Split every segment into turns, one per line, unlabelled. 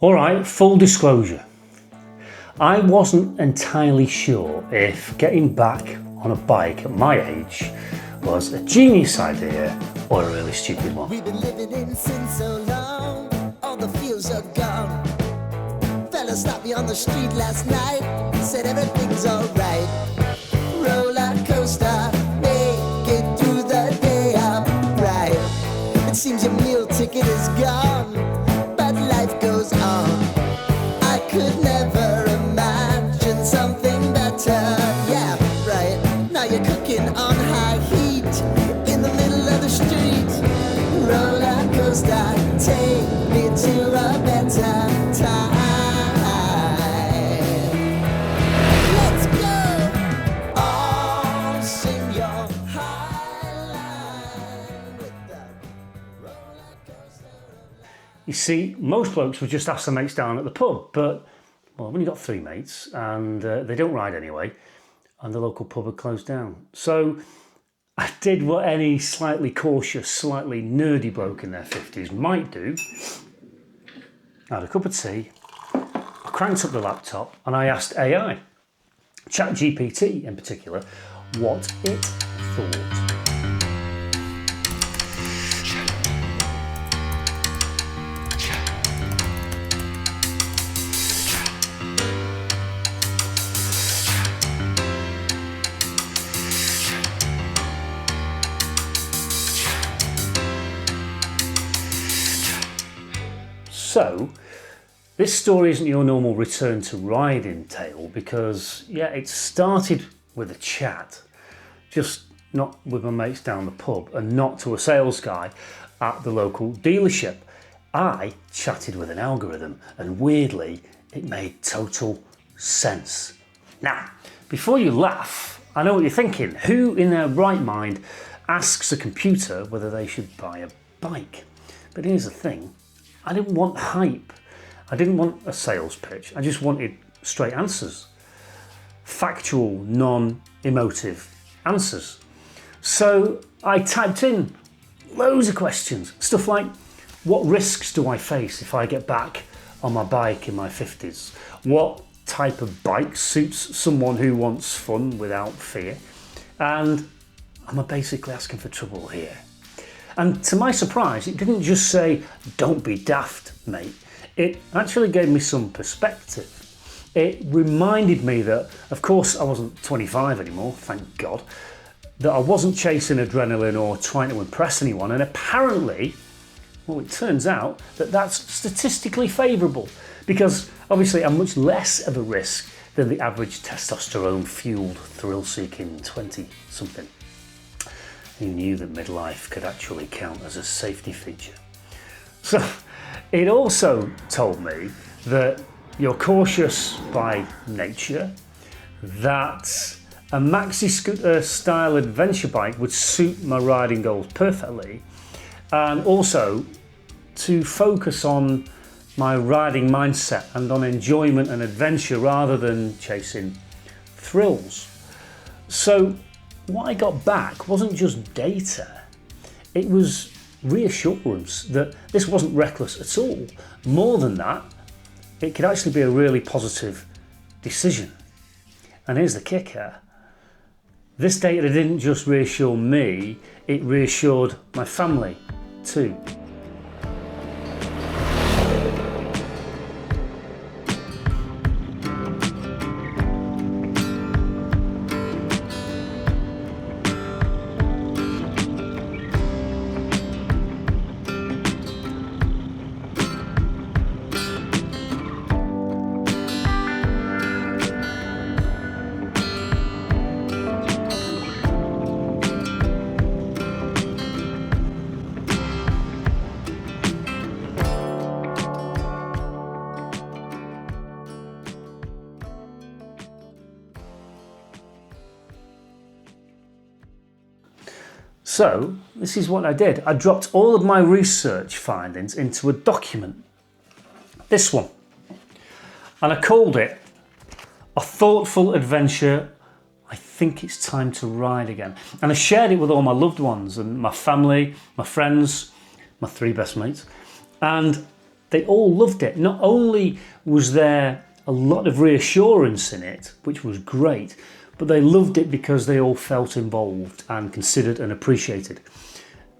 Alright, full disclosure. I wasn't entirely sure if getting back on a bike at my age was a genius idea or a really stupid one.
We've been living in sin so long, all the feels are gone. Fella stopped me on the street last night, said everything's alright. Roller coaster, make it through the day, I'm right. It seems your meal ticket is gone, but life goes on. I could never imagine something better. Yeah, right. Now you're cooking on high heat in the middle of the street. Roller coaster, take me to a better time. Let's go. All sing your high line with the roller coaster.
You see, most blokes would just ask their mates down at the pub, but well, I've only got 3 mates and they don't ride anyway, and the local pub had closed down. So I did what any slightly cautious, slightly nerdy bloke in their 50s might do. I had a cup of tea, I cranked up the laptop and I asked AI, ChatGPT in particular, what it thought. So, this story isn't your normal return to riding tale because, yeah, it started with a chat, just not with my mates down the pub and not to a sales guy at the local dealership. I chatted with an algorithm and weirdly, it made total sense. Now, before you laugh, I know what you're thinking. Who in their right mind asks a computer whether they should buy a bike? But here's the thing. I didn't want hype. I didn't want a sales pitch. I just wanted straight answers. Factual, non-emotive answers. So I typed in loads of questions. Stuff like, what risks do I face if I get back on my bike in my 50s? What type of bike suits someone who wants fun without fear? And am I basically asking for trouble here? And to my surprise, it didn't just say, don't be daft, mate. It actually gave me some perspective. It reminded me that, of course, I wasn't 25 anymore, thank God, that I wasn't chasing adrenaline or trying to impress anyone. And apparently, well, it turns out that that's statistically favourable because obviously I'm much less of a risk than the average testosterone-fueled, thrill-seeking 20-something. Who knew that midlife could actually count as a safety feature. So it also told me that you're cautious by nature, that a maxi-scooter style adventure bike would suit my riding goals perfectly, and also to focus on my riding mindset and on enjoyment and adventure rather than chasing thrills. So what I got back wasn't just data, it was reassurance that this wasn't reckless at all. More than that, it could actually be a really positive decision. And here's the kicker. This data didn't just reassure me, it reassured my family too. So this is what I did. I dropped all of my research findings into a document, this one, and I called it A Thoughtful Adventure. I think it's time to ride again. And I shared it with all my loved ones and my family, my friends, my 3 best mates. And they all loved it. Not only was there a lot of reassurance in it, which was great, but they loved it because they all felt involved and considered and appreciated,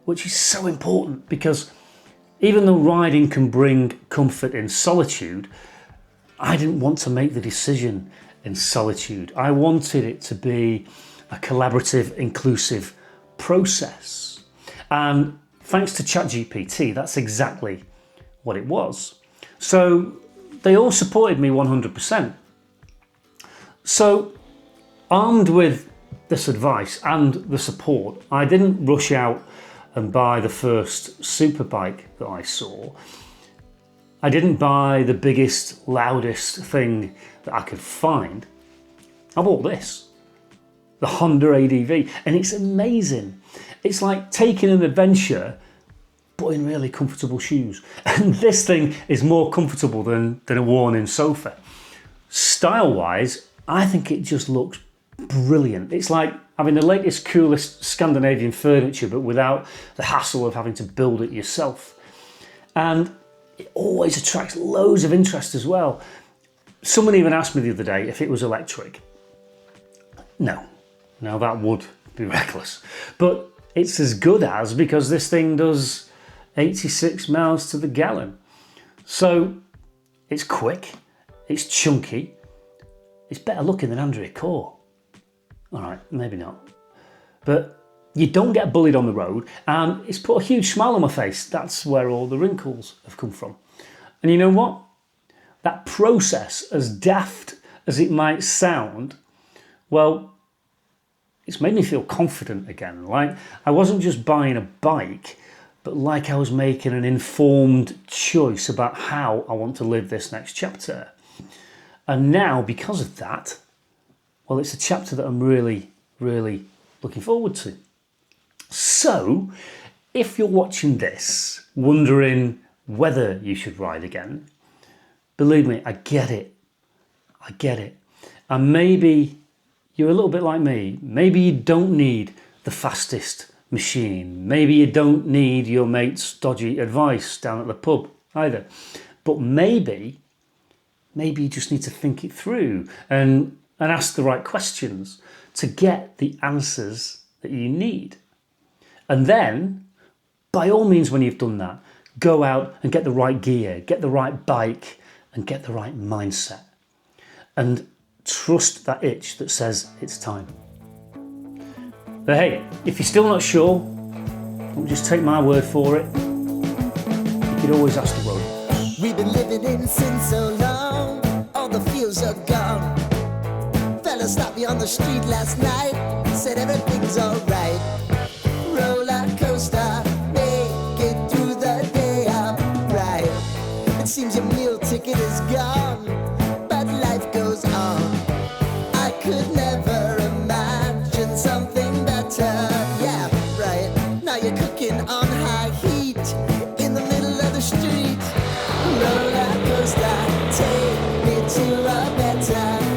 which is so important, because even though riding can bring comfort in solitude, I didn't want to make the decision in solitude. I wanted it to be a collaborative, inclusive process. And thanks to ChatGPT, that's exactly what it was. So they all supported me 100%. So armed with this advice and the support, I didn't rush out and buy the first super bike that I saw. I didn't buy the biggest, loudest thing that I could find. I bought this, the Honda ADV, and it's amazing. It's like taking an adventure, but in really comfortable shoes. And this thing is more comfortable than a worn-in sofa. Style-wise, I think it just looks brilliant. It's like having the latest, coolest Scandinavian furniture, but without the hassle of having to build it yourself. And it always attracts loads of interest as well. Someone even asked me the other day if it was electric. No, that would be reckless. But it's as good as, because this thing does 86 miles to the gallon. So it's quick, it's chunky, it's better looking than Andrea Core. All right, maybe not. But you don't get bullied on the road, and it's put a huge smile on my face. That's where all the wrinkles have come from. And you know what? That process, as daft as it might sound, well, it's made me feel confident again. Like I wasn't just buying a bike, but like I was making an informed choice about how I want to live this next chapter. And now, because of that, well, it's a chapter that I'm really, really looking forward to. So, if you're watching this, wondering whether you should ride again, believe me, I get it. And maybe you're a little bit like me. Maybe you don't need the fastest machine. Maybe you don't need your mate's dodgy advice down at the pub either. But maybe you just need to think it through and ask the right questions to get the answers that you need. And then, by all means, when you've done that, go out and get the right gear, get the right bike, and get the right mindset. And trust that itch that says it's time. But hey, if you're still not sure, don't just take my word for it. You could always ask the road.
We've been living in sin so long, all the feels are gone. Fella stopped me on the street last night, said everything's alright. Roller coaster, make it through the day upright. It seems your meal ticket is gone, but life goes on. I could never imagine something better. Yeah, right. Now you're cooking on high heat in the middle of the street. Roller coaster, take me to a better